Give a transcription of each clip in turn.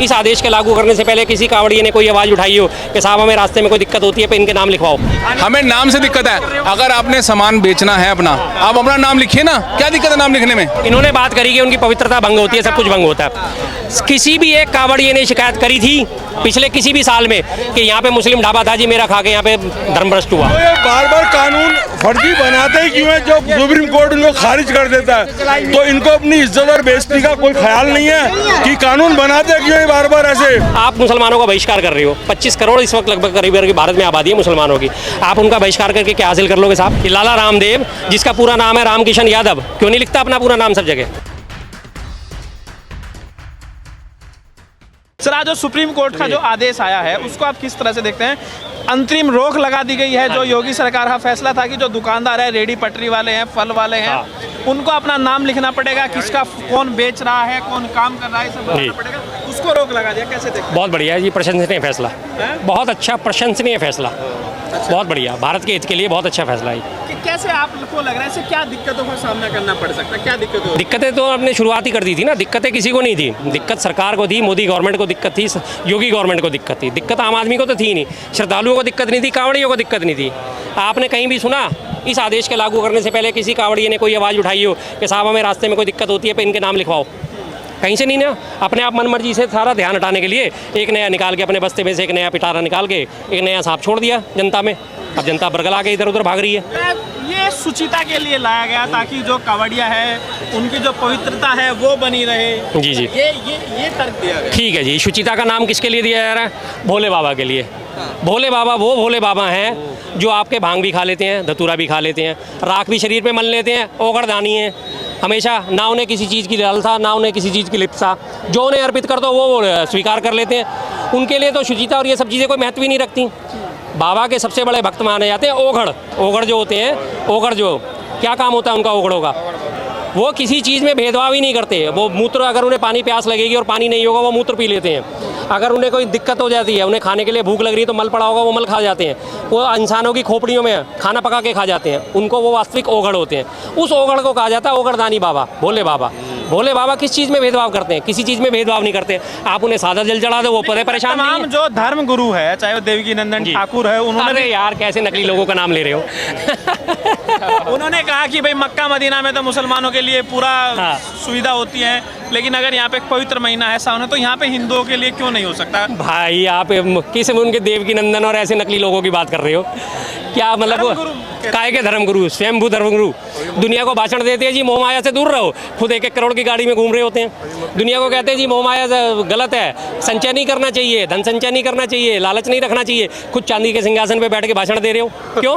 इस आदेश के लागू करने से पहले किसी कांवड़िये ने कोई आवाज़ उठाई हो कि साहब हमें रास्ते में कोई दिक्कत होती है, पे इनके नाम लिखवाओ? हमें नाम से दिक्कत है। अगर आपने सामान बेचना है अपना, आप अपना नाम लिखिए ना, क्या दिक्कत है नाम लिखने में? इन्होंने बात करी कि उनकी पवित्रता भंग होती है, सब कुछ भंग होता है। किसी भी एक कांवड़िये ने शिकायत करी थी पिछले किसी भी साल में कि यहाँ पे मुस्लिम ढाबा था जी, मेरा खा के यहाँ पे धर्म भ्रष्ट हुआ? तो ये बार बार कानून फर्जी बनाते ही क्यों है, जो सुप्रीम कोर्ट इनको खारिज कर देता है? तो इनको अपनी इज्जत और बेइज्जती का कोई ख्याल नहीं है कि कानून बनाते क्यों है बार बार ऐसे? आप मुसलमानों का बहिष्कार कर रहे हो। 25 करोड़ इस वक्त लगभग करीब भारत में आबादी है मुसलमानों की। आप उनका बहिष्कार करके क्या हासिल कर लोगे साहब? कि लाला रामदेव, जिसका पूरा नाम है रामकिशन यादव, क्यों नहीं लिखता अपना पूरा नाम सब जगह? सर, आज जो सुप्रीम कोर्ट का जो आदेश आया है उसको आप किस तरह से देखते हैं? अंतरिम रोक लगा दी गई है। जो योगी सरकार का फैसला था कि जो दुकानदार है, रेडी पटरी वाले हैं, फल वाले हैं, उनको अपना नाम लिखना पड़ेगा, किसका कौन बेच रहा है, कौन काम कर रहा है, सब बताना पड़ेगा, उसको रोक लगा दिया। कैसे देखते हैं? बहुत बढ़िया है जी, प्रशंसनीय फैसला, बहुत अच्छा प्रशंसनीय फैसला, बहुत बढ़िया, भारत के हित के लिए बहुत अच्छा फैसला है। कैसे आपको लग रहा है, इससे क्या दिक्कतों का सामना करना पड़ सकता है? क्या दिक्कतें? दिक्कतें तो आपने शुरुआत ही कर दी थी ना। दिक्कतें किसी को नहीं थी, दिक्कत सरकार को थी, मोदी गवर्नमेंट को दिक्कत थी, योगी गवर्नमेंट को दिक्कत थी। दिक्कत आम आदमी को तो थी नहीं, श्रद्धालुओं को दिक्कत नहीं थी, कांवड़ियों को दिक्कत नहीं थी। आपने कहीं भी सुना इस आदेश के लागू करने से पहले किसी कांवड़िये ने कोई आवाज़ उठाई हो कि साहब हमें रास्ते में कोई दिक्कत होती है, पे इनके नाम लिखवाओ? कहीं से नहीं ना। अपने आप मन मर्जी से सारा ध्यान हटाने के लिए एक नया निकाल के, अपने बस्ते में से एक नया पिटारा निकाल के एक नया सांप छोड़ दिया जनता में। अब जनता बरगला के इधर उधर भाग रही है। ये शुचिता के लिए लाया गया ताकि जो कांवड़िया है उनकी जो पवित्रता है वो बनी रहे। जी जी, ये तर्क दिया गया। ठीक है जी। शुचिता का नाम किसके लिए दिया जा रहा है? भोले बाबा के लिए। भोले बाबा वो भोले बाबा हैं जो आपके भांग भी खा लेते हैं, धतूरा भी खा लेते हैं, राख भी शरीर पे मल लेते हैं, ओगड़दानी है हमेशा, ना उन्हें किसी चीज़ की लालसा, ना उन्हें किसी चीज़ की लिप्सा, जो उन्हें अर्पित कर दो वो स्वीकार कर लेते हैं। उनके लिए तो शुचिता और ये सब चीज़ें कोई महत्व ही नहीं रखती। बाबा के सबसे बड़े भक्त माने जाते हैं ओघड़। ओघड़ जो होते हैं, ओघड़ जो क्या काम होता है उनका ओघड़ों का, वो किसी चीज़ में भेदभाव ही नहीं करते। वो मूत्र, अगर उन्हें पानी प्यास लगेगी और पानी नहीं होगा वो मूत्र पी लेते हैं। अगर उन्हें कोई दिक्कत हो जाती है, उन्हें खाने के लिए भूख लग रही है तो मल पड़ा होगा वो मल खा जाते हैं। वो इंसानों की खोपड़ियों में खाना पका के खा जाते हैं, उनको वो वास्तविक ओघड़ होते हैं। उस ओघड़ को कहा जाता है ओघड़दानी बाबा, भोले बाबा। भोले बाबा किस चीज़ में भेदभाव करते हैं? किसी चीज़ में भेदभाव नहीं करते। आप उन्हें सादा जल चढ़ा दो वो परेशान नहीं है। जो धर्म गुरु है, चाहे वो देवकी नंदन ठाकुर है, उन्होंने यार कैसे नकली लोगों का नाम ले रहे हो? उन्होंने कहा कि भाई मक्का मदीना में तो मुसलमानों के लिए पूरा सुविधा होती है, लेकिन अगर यहाँ पे एक पवित्र महीना है सावन, तो यहाँ पे हिंदुओं के लिए क्यों नहीं हो सकता? भाई आप किस उनके देवकी नंदन और ऐसे नकली लोगों की बात कर रहे हो? क्या मतलब काय के धर्मगुरु, स्वयंभू धर्मगुरु दुनिया को भाषण देते हैं जी मोह माया से दूर रहो, खुद 1-1 करोड़ की गाड़ी में घूम रहे होते हैं। दुनिया को कहते हैं जी मोह माया गलत है, संचय नहीं करना चाहिए, धन संचय नहीं करना चाहिए, लालच नहीं रखना चाहिए। खुद चांदी के सिंहासन पे बैठ के भाषण दे रहे हो, क्यों?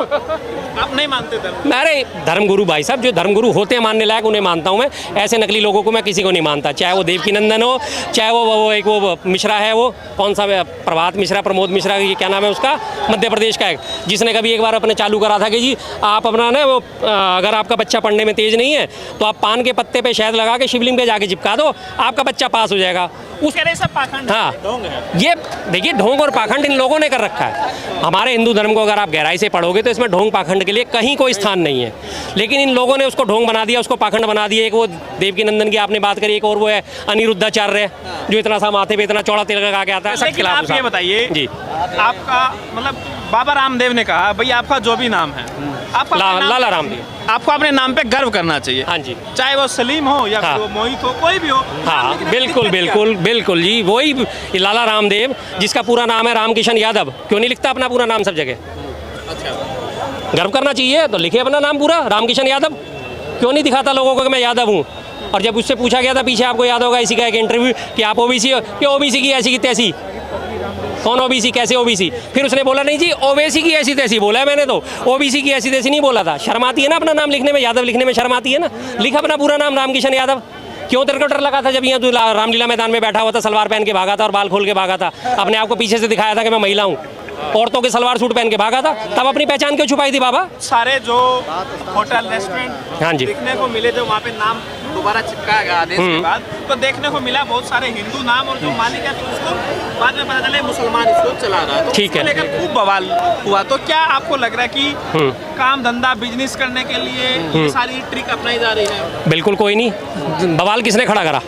आप नहीं मानते धर्म? अरे धर्मगुरु भाई साहब, जो धर्मगुरु होते हैं मानने लायक उन्हें मानता हूँ मैं, ऐसे नकली लोगों को मैं किसी को नहीं मानता। चाहे वो देवकी नंदन हो, चाहे वो एक वो मिश्रा है, वो कौन सा प्रभात मिश्रा, प्रमोद मिश्रा, ये क्या नाम है उसका, मध्य प्रदेश का एक, जिसने कभी एक बार अपने चालू करा था कि जी आप अपना ना वो अगर आपका बच्चा पढ़ने में तेज नहीं है तो आप पान के पत्ते पे शहद लगा के शिवलिंग पे जाके चिपका दो, आपका बच्चा पास हो जाएगा। उस कह रहे सब पाखंड, हाँ, ढोंग है। ये देखिए ढोंग और पाखंड इन लोगों ने कर रखा है। हमारे हिंदू धर्म को अगर आप गहराई से पढ़ोगे तो इसमें ढोंग पाखंड के लिए कहीं कोई स्थान नहीं है, लेकिन इन लोगों ने उसको ढोंग बना दिया, उसको पाखंड बना दिया। एक वो देवकी नंदन की आपने बात करी, एक और वो है अनिरुद्धाचार्य जो इतना सा माथे पे इतना चौड़ा तिलक लगा के आता है। लेकिन आप ये बताइए जी, आपका मतलब बाबा रामदेव ने कहा भाई आपका जो भी नाम है, आपका लाला रामदेव, आपको अपने नाम पे गर्व करना चाहिए। हाँ जी, चाहे वो सलीम हो या फिर वो मोहित हो, कोई भी हो। हाँ बिल्कुल बिल्कुल बिल्कुल जी, वही लाला रामदेव जिसका पूरा नाम है रामकिशन यादव, क्यों नहीं लिखता अपना पूरा नाम सब जगह? अच्छा, गर्व करना चाहिए तो लिखे अपना नाम पूरा, रामकिशन यादव। क्यों नहीं दिखाता लोगों को कि मैं यादव हूँ? और जब उससे पूछा गया था पीछे, आपको याद होगा इसी का एक इंटरव्यू कि आप ओबीसी हो, कि ओबीसी की ऐसी की तैसी, कौन ओबीसी, कैसे ओबीसी? फिर उसने बोला नहीं जी ओबीसी की ऐसी तैसी बोला है मैंने, तो ओबीसी की ऐसी तैसी नहीं बोला था। शर्म आती है ना अपना नाम लिखने में, यादव लिखने में शर्म आती है ना? लिख अपना पूरा नाम रामकिशन यादव। क्यों तेरे को डर लगा था जब यहाँ तू रामलीला मैदान में बैठा हुआ था, सलवार पहन के भागा था और बाल खोल के भागा था, अपने आप को पीछे से दिखाया था कि मैं महिला हूँ, औरतों के सलवार सूट पहन के भागा था, तब अपनी पहचान क्यों छुपाई थी बाबा? सारे जो होटल रेस्टोरेंट हाँ जी देखने को मिले, जो वहाँ पे नाम दोबारा चिपकाया गया आदेश के बाद, तो देखने को मिला बहुत सारे हिंदू नाम, और जो मालिक है उसको बाद में पता चले मुसलमान इसको चला रहा है, तो ठीक है, लेकर खूब बवाल हुआ। तो क्या आपको लग रहा है कि काम धंधा बिजनेस करने के लिए ये सारी ट्रिक अपनाई जा रही है? बिल्कुल कोई नहीं। बवाल किसने खड़ा करा?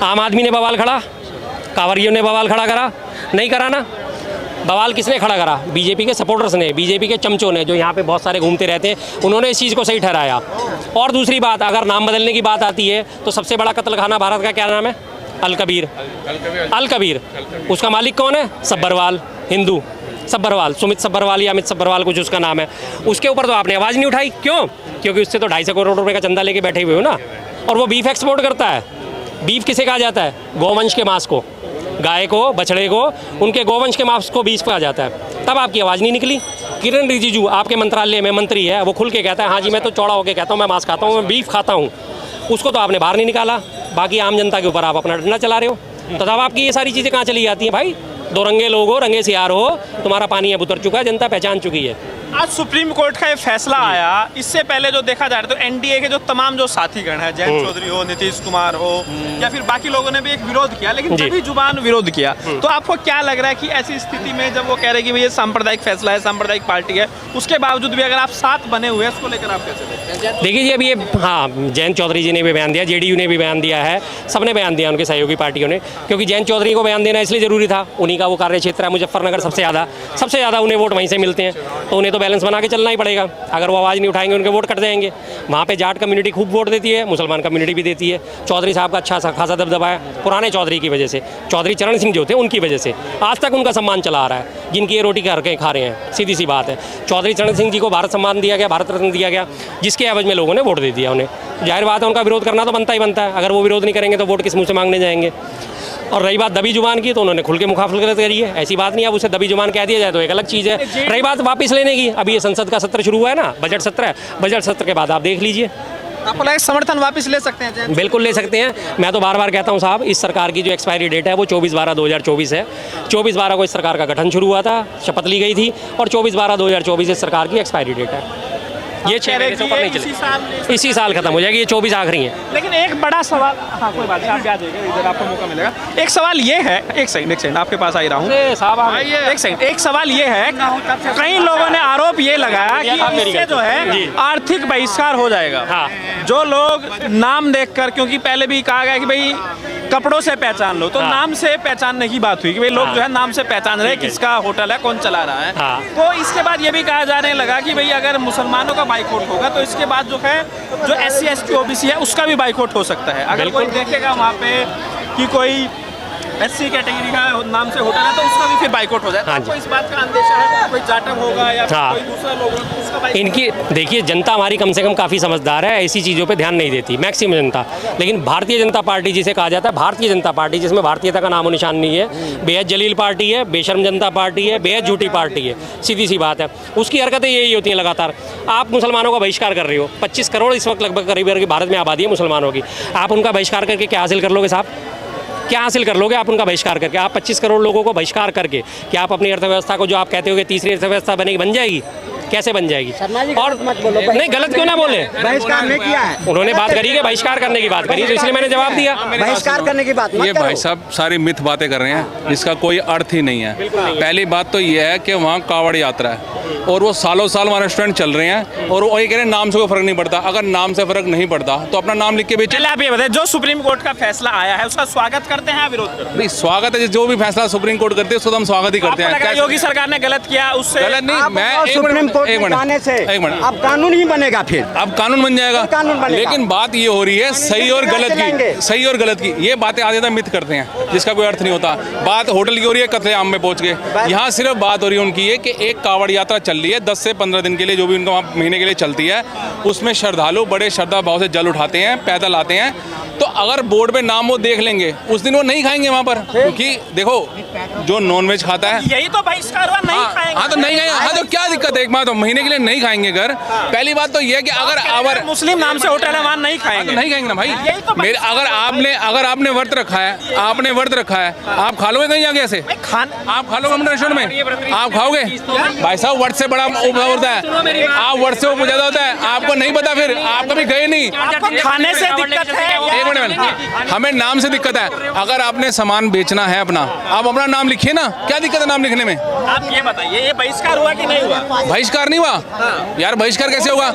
आम आदमी ने बवाल खड़ा कांवरियों ने बवाल खड़ा करा? नहीं करा ना। बवाल किसने खड़ा करा? बीजेपी के सपोर्टर्स ने, बीजेपी के चमचों ने, जो यहाँ पे बहुत सारे घूमते रहते हैं, उन्होंने इस चीज़ को सही ठहराया। और दूसरी बात, अगर नाम बदलने की बात आती है तो सबसे बड़ा कत्लखाना भारत का क्या नाम है? अल कबीर। अल कबीर। उसका मालिक कौन है? सब्बरवाल, हिंदू सब्बरवाल, सुमित सब्बरवाल या अमित सब्बरवाल कुछ उसका नाम है। उसके ऊपर तो आपने आवाज़ नहीं उठाई, क्यों? क्योंकि उससे तो 250 करोड़ रुपए का चंदा लेके बैठे हुए हो ना। और वो बीफ एक्सपोर्ट करता है। बीफ किसे कहा जाता है? गोवंश के मांस को, गाय को, बछड़े को, उनके गोवंश के मांस को बीफ कहा जाता है। तब आपकी आवाज़ नहीं निकली। किरण रिजिजू आपके मंत्रालय में मंत्री है, वो खुल के कहता है हाँ जी मैं तो चौड़ा होकर कहता हूँ मैं मांस खाता हूँ, मैं बीफ खाता हूँ। उसको तो आपने बाहर नहीं निकाला। बाकी आम जनता के ऊपर आप अपना डंडा चला रहे हो। तो तब आपकी ये सारी चीज़ें कहाँ चली जाती हैं भाई? दो रंगे लोग हो, रंगे सियार हो, तुम्हारा पानी अब उतर चुका है, जनता पहचान चुकी है। आज सुप्रीम कोर्ट का ये फैसला आया, इससे पहले जो देखा जा रहा है तो एनडीए के जो तमाम जो साथीगण हैं, जयंत चौधरी हो, नीतीश कुमार हो या फिर बाकी लोगों ने भी एक विरोध किया, लेकिन सभी जुबान विरोध किया। तो आपको क्या लग रहा है कि ऐसी स्थिति में जब वो कह रहे हैं कि भाई ये सांप्रदायिक फैसला है, सांप्रदायिक पार्टी है, उसके बावजूद भी अगर आप साथ बने हुए हैं, इसको लेकर आप कैसे देखते हैं? देखिए जी, अभी ये हाँ जयंत चौधरी जी ने भी बयान दिया, जेडीयू ने भी बयान दिया है, सबने बयान दिया उनके सहयोगी पार्टियों ने, क्योंकि जयंत चौधरी को बयान देना इसलिए ज़रूरी था, उन्हीं का वो कार्य क्षेत्र है मुजफ्फरनगर, सबसे ज़्यादा उन्हें वोट वहीं से मिलते हैं, तो उन्हें तो बैलेंस बना के चलना ही पड़ेगा। अगर वो आवाज़ नहीं उठाएंगे उनके वोट कट जाएंगे। वहाँ पे जाट कम्युनिटी खूब वोट देती है, मुसलमान कम्युनिटी भी देती है। चौधरी साहब का अच्छा खासा दबदबा है, पुराने चौधरी की वजह से, चौधरी चरण सिंह जो थे उनकी वजह से आज तक उनका सम्मान चला आ रहा है, जिनकी ये रोटी करके खा रहे हैं। सीधी सी बात है, चौधरी चरण सिंह जी को भारत सम्मान दिया गया, भारत रत्न दिया गया, जिसके एवज में लोगों ने वोट दे दिया उन्हें। जाहिर बात है उनका विरोध करना तो बनता ही बनता है। अगर वो विरोध नहीं करेंगे तो वोट किस मुँह से मांगने जाएंगे? और रही बात दबी जुबान की, तो उन्होंने खुल के मुखाफलत करी है। ऐसी बात नहीं, अब उसे दबी जुबान कह दिया जाए तो एक अलग चीज़ है। रही बात वापस लेने की, अभी ये संसद का सत्र शुरू हुआ है ना, बजट सत्र है, बजट सत्र के बाद आप देख लीजिए। आपको लगा समर्थन वापस ले सकते हैं? बिल्कुल ले सकते हैं। मैं तो बार बार कहता हूं साहब, इस सरकार की जो एक्सपायरी डेट है वो 24/12/2024 है। 24/12 को इस सरकार का गठन शुरू हुआ था, शपथ ली गई थी, और 24/12/2024 इस सरकार की एक्सपायरी डेट है। ये 6 महीने से ऊपर नहीं चली, इसी साल खत्म हो जाएगी, ये 24 आखिरी है। लेकिन एक बड़ा सवाल, हाँ कोई बात नहीं, आप आ जाइए, इधर आपको मौका मिलेगा। एक सवाल ये है, एक सेकंड आपके पास आ ही रहा हूँ। एक सेकंड, एक सवाल ये है, कई लोगों ने आरोप ये लगाया कि इससे जो है आर्थिक बहिष्कार हो जाएगा। हाँ। जो लोग नाम देखकर, क्योंकि पहले भी कहा गया कि भाई कपड़ों से पहचान लो, तो नाम से पहचानने की बात हुई कि भाई लोग जो है नाम से पहचान रहे हैं किसका होटल है, कौन चला रहा है। तो इसके बाद ये भी कहा जाने लगा कि भाई अगर मुसलमानों का बाइकआउट होगा तो इसके बाद जो है जो SC ST OBC है उसका भी बाइकआउट हो सकता है। अगर कोई देखेगा वहाँ पे कि कोई SC कैटेगरी का नाम से होटल है तो उसका भी फिर बाइकआउट हो जाए। हाँ तो इस बात का अंदेशा है कोई जाटव होगा या कोई दूसरा लोग होगा तो उसका बाइकआउट? इनकी देखिए, जनता हमारी कम से कम काफ़ी समझदार है, ऐसी चीज़ों पे ध्यान नहीं देती मैक्सिमम जनता। लेकिन भारतीय जनता पार्टी जिसे कहा जाता है, भारतीय जनता पार्टी जिसमें भारतीयता का नामो निशान नहीं है, बेहद जलील पार्टी है, बेशर्म जनता पार्टी है, बेहद झूठी पार्टी है, सीधी सी बात है। उसकी हरकतें यही होती हैं लगातार। आप मुसलमानों का बहिष्कार कर रहे हो, 25 करोड़ इस वक्त लगभग करीब भारत में आबादी है मुसलमानों की। आप उनका बहिष्कार करके क्या हासिल कर लोगे साहब? क्या हासिल कर लोगे आप उनका बहिष्कार करके? आप 25 करोड़ लोगों को बहिष्कार करके क्या आप अपनी अर्थव्यवस्था को, जो आप कहते हो कि तीसरी अर्थव्यवस्था बनेगी, बन जाएगी? कैसे बन जाएगी? और नहीं, गलत क्यों ना बोले? बहिष्कार नहीं किया है उन्होंने बात करी कि बहिष्कार करने की बात करी, तो इसलिए मैंने जवाब दिया। बहिष्कार करने की बात मत ये करो। भाई साहब सारी मिथ बातें कर रहे हैं, इसका कोई अर्थ ही नहीं है। पहली बात तो ये है कि वहाँ कावड़ यात्रा है और वो सालों साल वहाँ रेस्टोरेंट चल रहे हैं, और वो ये कह रहे हैं नाम से कोई फर्क नहीं पड़ता। अगर नाम से फर्क नहीं पड़ता तो अपना नाम लिख के बेचो। चलिए आप ये बताइए, जो सुप्रीम कोर्ट का फैसला आया है उसका स्वागत करते हैं या विरोध करते हैं? नहीं, स्वागत है, जो भी फैसला सुप्रीम कोर्ट करती है उसको तो हम स्वागत ही करते हैं। योगी सरकार ने गलत किया, उससे गलत नहीं, मैं सुप्रीम कोर्ट में जाने से अब कानून ही बनेगा, फिर अब कानून बन जाएगा। कानून बनेगा। लेकिन बात ये हो रही है सही और गलत की, सही और गलत की। ये बातें आधे मिथ करते हैं जिसका कोई अर्थ नहीं होता। बात होटल की हो रही है, कतलेआम में पहुंच गए। यहाँ सिर्फ बात हो रही है उनकी ये कि एक कावड़ यात्रा चल रही है 10 से 15 दिन के लिए, जो भी उनका वहाँ महीने के लिए चलती है, उसमें श्रद्धालु बड़े श्रद्धा भाव से जल उठाते हैं, पैदल आते हैं। तो अगर बोर्ड पे नाम वो देख लेंगे उस दिन वो नहीं खाएंगे वहाँ पर, क्योंकि देखो जो नॉनवेज खाता है, यही तो बहिष्कार हुआ, नहीं खाएंगे। हाँ तो नहीं खाएंगे। हाँ तो क्या दिक्कत है? एक बात तो महीने के लिए नहीं खाएंगे घर। पहली बात तो ये है कि अगर मुस्लिम नाम से होटल है वहाँ नहीं खाएंगे, नहीं खाएंगे ना भाई। तो मेरे अगर आपने व्रत रखा है, आप खा लोगे कहीं आगे ऐसे? आप खा लोगे अपने रेस्टोरेंट में? आप खाओगे? भाई साहब व्रत से बड़ा होता है, आप व्रत से ऊपर ज्यादा होता है, आपको नहीं पता, फिर आप कभी गए नहीं। खाने से दिक्कत है, हमें नाम से दिक्कत है। अगर आपने सामान बेचना है अपना, आप अपना नाम लिखिए ना, क्या दिक्कत है नाम लिखने में? आप ये बताइए, ये बहिष्कार हुआ कि नहीं हुआ? बहिष्कार बहिष्कार नहीं हुआ यार, बहिष्कार कैसे होगा?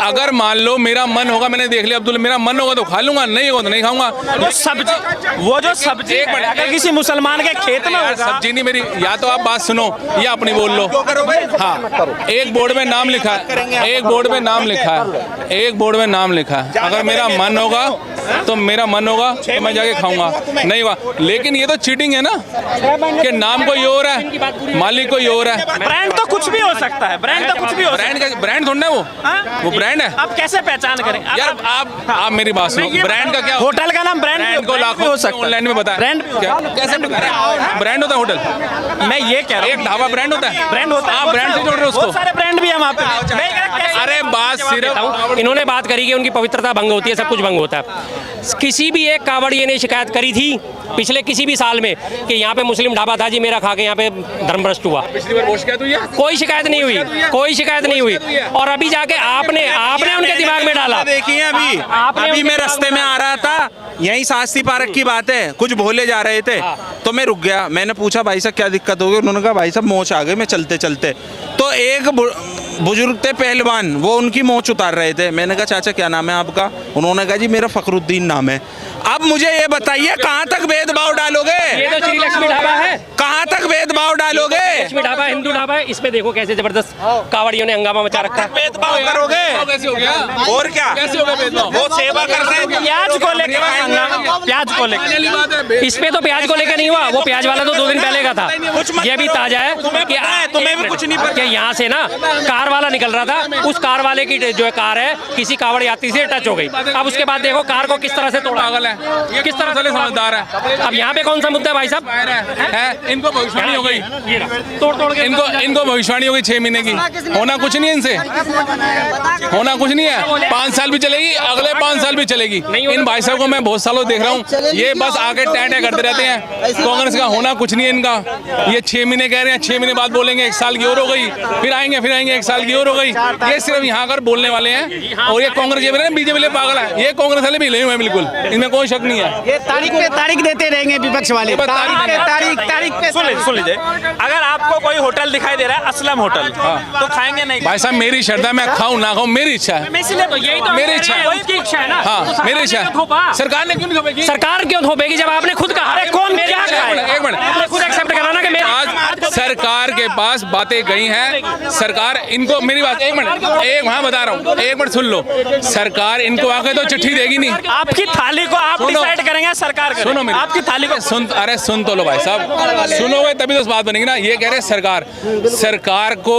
अगर मान लो मेरा मन होगा, मैंने देख लिया अब्दुल, मेरा मन होगा तो खा लूंगा, नहीं होगा तो नहीं खाऊंगा। वो जो सब्जी अगर किसी मुसलमान के खेत में होगा, सब्जी नहीं मेरी, या तो आप बात सुनो या अपनी बोल लो। हाँ, एक बोर्ड में नाम लिखा है, एक बोर्ड में नाम लिखा है, एक बोर्ड में नाम लिखा है। अगर मेरा मन होगा तो मैं जाके खाऊंगा, नहीं हुआ। लेकिन ये तो चीटिंग है ना, कि नाम कोई और है, मालिक कोई और है। ब्रांड तो कुछ भी हो सकता है, ब्रांड तो कुछ भी हो सकता है। ब्रांड थोड़ा है वो ब्रांड है। आप कैसे पहचान करें यार? आप मेरी बात सुनो, ब्रांड का क्या? होटल का नाम ब्रांड को लाखों हो सकता है, ऑनलाइन में बताया। ब्रांड कैसे ब्रांड होता है होटल? मैं ये कह रहा हूँ, एक ढाबा ब्रांड होता है, ब्रांड होता है। आप ब्रांड से जोड़ रहे हो उसको। बहुत सारे ब्रांड भी हैं वहाँ पे। अरे बात सिर्फ इन्होंने बात करी कि उनकी पवित्रता भंग होती है, सब कुछ भंग होता है। किसी भी एक कावड़िए ने शिकायत करी थी पिछले किसी भी साल में कि यहाँ पे मुस्लिम ढाबा था जी, मेरा खा के यहाँ पे धर्मभ्रष्ट हुआ? पिछली बार वोट किया तो कोई शिकायत नहीं हुई, कोई शिकायत नहीं हुई। और अभी जाके आपने उनके दिमाग में डाला। देखिए अभी मैं रास्ते में आ रहा था, यही शास्त्री पार्क की बात है, कुछ भोले जा रहे थे तो मैं रुक गया। मैंने पूछा भाई साहब क्या दिक्कत हो गई? उन्होंने कहा भाई साहब मोच आ गई मैं चलते चलते। तो एक बुजुर्ग थे पहलवान, वो उनकी मोच उतार रहे थे। मैंने कहा चाचा क्या नाम है आपका? उन्होंने कहा जी मेरा फखरुद्दीन नाम है। अब मुझे ये बताइए कहाँ तक भेदभाव डालोगे? ये तो श्री लक्ष्मी ढाबा है, कहाँ तक भेदभाव डालोगे? लक्ष्मी ढाबा हिंदू ढाबा है, इसमें देखो कैसे जबरदस्त कावड़ियों ने हंगामा मचा रखा है। भेदभाव करोगे? कैसे हो गया? और क्या कैसे हो गया भेदभाव? वो सेवा कर रहे हैं प्याज को लेकर, प्याज को लेकर। इसमें तो प्याज को लेकर नहीं हुआ, वो प्याज वाला तो 2 दिन पहले का था। ये भी ताजा है तुम्हें भी कुछ नहीं पता कि यहाँ से ना कार वाला निकल रहा था, उस कार वाले की जो है कार है किसी कावड़ यात्री से टच हो गई। अब उसके बाद देखो कार को किस तरह से तोड़ा, पागल है, किस तरह से समझदार है। अब यहाँ पे कौन सा मुद्दा है भाई साहब? है इनको भविष्यवाणी हो गई, तोड़ के इनको भविष्यवाणी हो गई 6 महीने की। होना कुछ नहीं है इनसे, होना कुछ नहीं है। 5 साल भी चलेगी, अगले 5 साल भी चलेगी। इन भाई साहब को मैं बहुत सालों देख रहा हूँ, ये बस आगे टैं करते रहते हैं। कांग्रेस का होना कुछ नहीं है इनका। ये 6 महीने कह रहे हैं, 6 महीने बाद बोलेंगे 1 साल की और हो गई, फिर आएंगे 1 साल की और हो गई। ये सिर्फ यहाँ कर बोलने वाले हैं। और ये कांग्रेस ये बीजेपी पागल है, ये कांग्रेस वाले भी ले हुए हैं बिल्कुल, इनमें कोई शक नहीं है। ये तारीख पे तारीख देते रहेंगे विपक्ष वाले, तारीख पे। सुन लीजिए, अगर आपको कोई होटल दिखाई दे रहा है असलम होटल, तो खाएंगे नहीं? भाई साहब मेरी श्रद्धा, मैं खाऊं ना खाऊं मेरी इच्छा है, मेरी इच्छा है। उसकी इच्छा है ना, हाँ मेरी इच्छा है। सरकार ने क्यों नहीं थोपेगी? सरकार क्यों थोपेगी जब आपने खुद कहा? अरे कौन क्या कहा? एक मिनट खुद एक्सेप्ट करा ना कि आज सरकार के पास बातें गई हैं। सरकार इनको, मेरी बात एक मिनट, एक वहाँ बता रहा हूँ, एक मिनट सुन लो। सरकार इनको आके तो चिट्ठी देगी नहीं। आपकी थाली को आप डिसाइड करेंगे, सरकार करेगी। सुनो मेरी, आपकी थाली को अरे सुन तो लो भाई साहब, सुनोगे तभी तो बात बनेगी ना। ये कह रहे सरकार को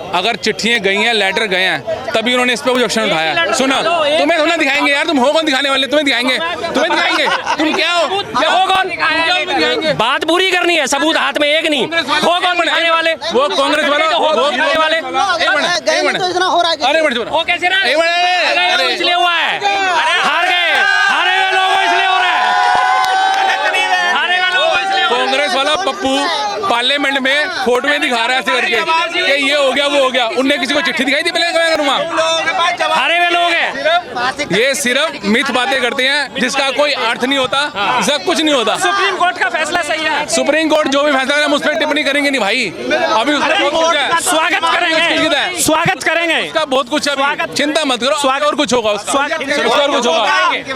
अगर चिट्ठियां गई हैं, लेटर गए हैं, तभी उन्होंने इस पे ऑब्जेक्शन उठाया। सुनो, तुम्हें थोड़ा दिखाएंगे यार, तुम हो कौन दिखाने वाले? तुम्हें दिखाएंगे, तुम क्या हो? क्या हो कौन? बात पूरी करनी है, सबूत हाथ में एक नहीं। हो कौन दिखाने वाले? वो कांग्रेस वाला, वो दिखाने वाले। वो कैसे ना? इसलिए हुआ है, हारे हुए लोगों इसलिए हो रहा है, हारे हुए लोगों इसलिए। कांग्रेस वाला पप्पू पार्लियामेंट में फोटो में दिखा रहा है ऐसे करके कि ये हो गया वो हो गया। उनने किसी को चिट्ठी दिखाई थी? पहले हारे हुए लोग हैं। ये सिर्फ मिथ बातें करते हैं जिसका कोई अर्थ नहीं होता, इसका कुछ नहीं होता। सुप्रीम कोर्ट का फैसला सही है। सुप्रीम कोर्ट जो भी फैसला है उस पर टिप्पणी करेंगे नहीं भाई। अभी स्वागत करेंगे, स्वागत करेंगे, उसका बहुत कुछ है, चिंता मत करो, स्वागत और कुछ होगा, स्वागत और कुछ होगा।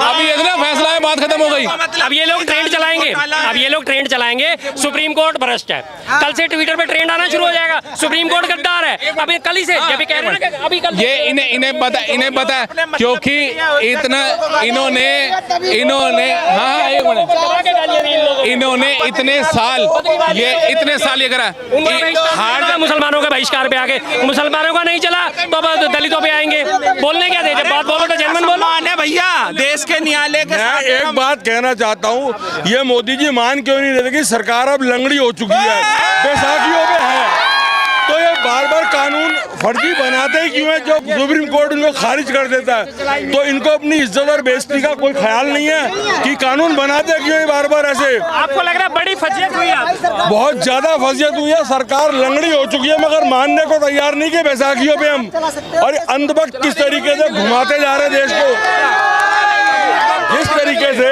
अभी इतना फैसला है, बात खत्म हो गई। अब ये लोग ट्रेंड चलाएंगे, अब ये लोग ट्रेंड चलाएंगे, सुप्रीम कोर्ट भ्रष्ट है। कल से ट्विटर पे ट्रेंड आना शुरू हो जाएगा, सुप्रीम कोर्ट गद्दार है। अभी कल ही से जब कह रहे हैं अभी कल ये इन्हें पता है क्योंकि इतना इन्होंने इन्होंने इतने साल ये करा। हार मुसलमानों के बहिष्कार पे आके, मुसलमानों का नहीं चला तो दलितों पे आएंगे। बोलने क्या दे, जब बात बोलो तो जनमन बोलो। भैया देश के न्यायालय के मैं एक बात कहना चाहता हूँ, ये मोदी जी मान क्यों नहीं रहे कि सरकार अब लंगड़ी हो चुकी है, बैसाखियों में है, तो ये बार बार कानून फर्जी बनाते ही क्यों है? जब सुप्रीम कोर्ट इनको खारिज कर देता है तो इनको अपनी इज्जत और बेइज्जती का कोई ख्याल नहीं है कि कानून बनाते क्यों है बार बार ऐसे? आपको लग रहा है बड़ी फजीयत हुई है? बहुत ज्यादा फजीयत हुई है, सरकार लंगड़ी हो चुकी है मगर मानने को तैयार नहीं कि बैसाखियों पे हम और अंधभक्त किस तरीके से घुमाते जा रहे देश को, जिस तरीके से।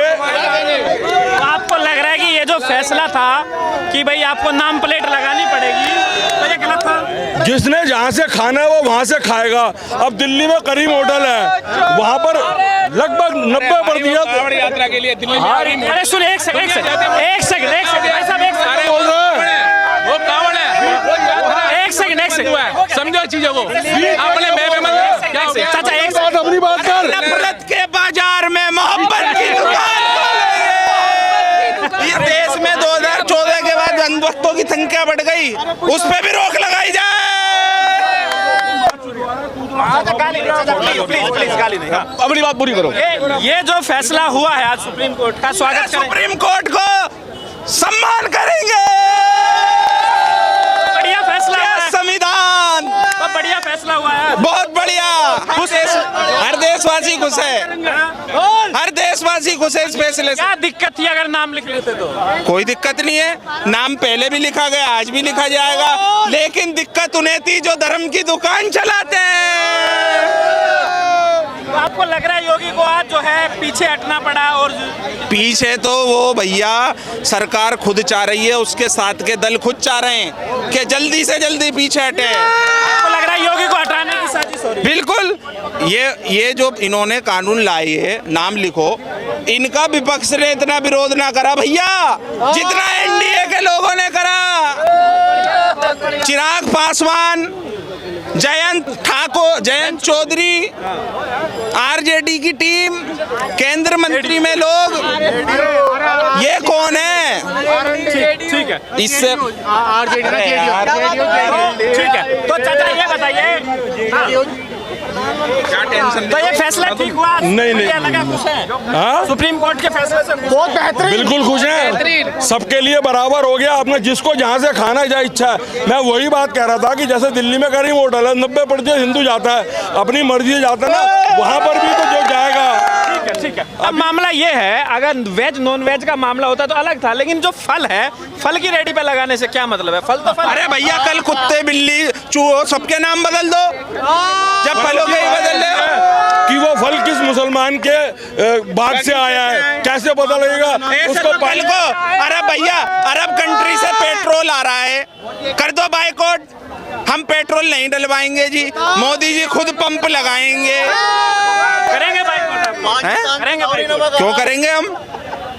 आपको लग रहा है कि ये जो फैसला था कि भाई आपको नाम प्लेट लगानी पड़ेगी, तो ये गलत था। जिसने जहाँ से खाना है वो वहाँ से खाएगा। अब दिल्ली में करीम होटल है, वहाँ पर लगभग 90% कांवड़ यात्रा के लिए दिल्ली में अरे सुन, एक सेकंड भाई साहब, एक सेकंड बोल रहे हैं। वो कांवड़ है, एक सेकंड समझो चीजों को अपने चाचा, एक बात अपनी बात कर। नफरत के बाजार में मोहब्बत की दुकान इस देश में 2014 के बाद अंधभक्तों की संख्या बढ़ गई, उस पे भी रोक लगाई जाए। अपनी बात पूरी करो। ये जो फैसला हुआ है आज सुप्रीम कोर्ट का, स्वागत करें। सुप्रीम कोर्ट को सम्मान करेंगे। बढ़िया फैसला हुआ है। संविधान बहुत बढ़िया फैसला हुआ है। बहुत बढ़िया। हर देशवासी खुश है, हर देशवासी खुश है इस फैसले से। क्या दिक्कत थी अगर नाम लिख लेते तो? कोई दिक्कत नहीं है, नाम पहले भी लिखा गया, आज भी लिखा जाएगा, लेकिन दिक्कत उन्हें थी जो धर्म की दुकान चलाते हैं। तो आपको लग रहा है योगी को आज जो है पीछे हटना पड़ा? और पीछे तो वो भैया सरकार खुद चाह रही है, उसके साथ के दल खुद चाह रहे हैं कि जल्दी से जल्दी पीछे हटे। आपको लग रहा है योगी को हटाने की साजिश हो रही है? बिल्कुल। ये जो इन्होंने कानून लाए है, नाम लिखो, इनका विपक्ष ने इतना विरोध ना करा भैया जितना एनडीए के लोगों ने करा। चिराग पासवान, जयंत ठाकुर, जयंत चौधरी, आरजेडी की टीम, केंद्र मंत्री में लोग, ये कौन है? ठीक है, इससे ठीक है। तो चाचा ये बताइए, क्या टेंशन? तो ये फैसला ठीक हुआ? नहीं। क्या लगा, खुश है? हाँ? सुप्रीम कोर्ट के फैसले से बहुत बेहतरीन। बिल्कुल खुश हैं, सबके लिए बराबर हो गया। आपने जिसको जहाँ से खाना जाए इच्छा है। मैं वही बात कह रहा था कि जैसे दिल्ली में करीम होटल है, 90% हिंदू जाता है, अपनी मर्जी से जाता है ना, वहाँ पर भी तो जो जाएगा। ठीक है। अब मामला ये है, अगर वेज नॉन वेज का मामला होता तो अलग था, लेकिन जो फल है, फल की रेडी पे लगाने से क्या मतलब है? फल तो फल। अरे भैया कल कुत्ते बिल्ली चूहो सबके नाम बदल दो, जब फलों के ही बदल रहे कि वो फल किस मुसलमान के बाग से आया है, कैसे पता लगेगा उसको? कल को अरे भैया अरब कंट्री से पेट्रोल आ रहा है, कर दो बाइकआउट, हम पेट्रोल नहीं डलवाएंगे जी, मोदी जी खुद पंप लगाएंगे। करेंगे बाइकआउट? क्यों करेंगे हम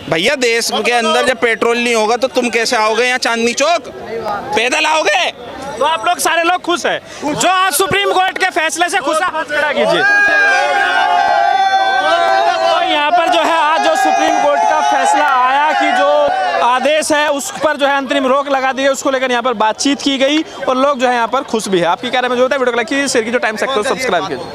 भैया? देश के अंदर जब पेट्रोल नहीं होगा तो तुम कैसे आओगे यहाँ चांदनी चौक? पैदल आओगे? तो आप लोग सारे लोग खुश है जो आज सुप्रीम कोर्ट के फैसले से खुश है? हाथ खड़ा कीजिए। तो यहाँ पर जो है आज जो सुप्रीम कोर्ट का फैसला आया कि जो आदेश है उस पर जो है अंतरिम रोक लगा दी गई, उसको लेकर यहाँ पर बातचीत की गई और लोग जो है यहाँ पर खुश भी है। आपकी क्या राय में जो होता है वीडियो को लाइक कीजिए, शेयर कीजिए, टाइम सकते हो सब्सक्राइब कीजिए।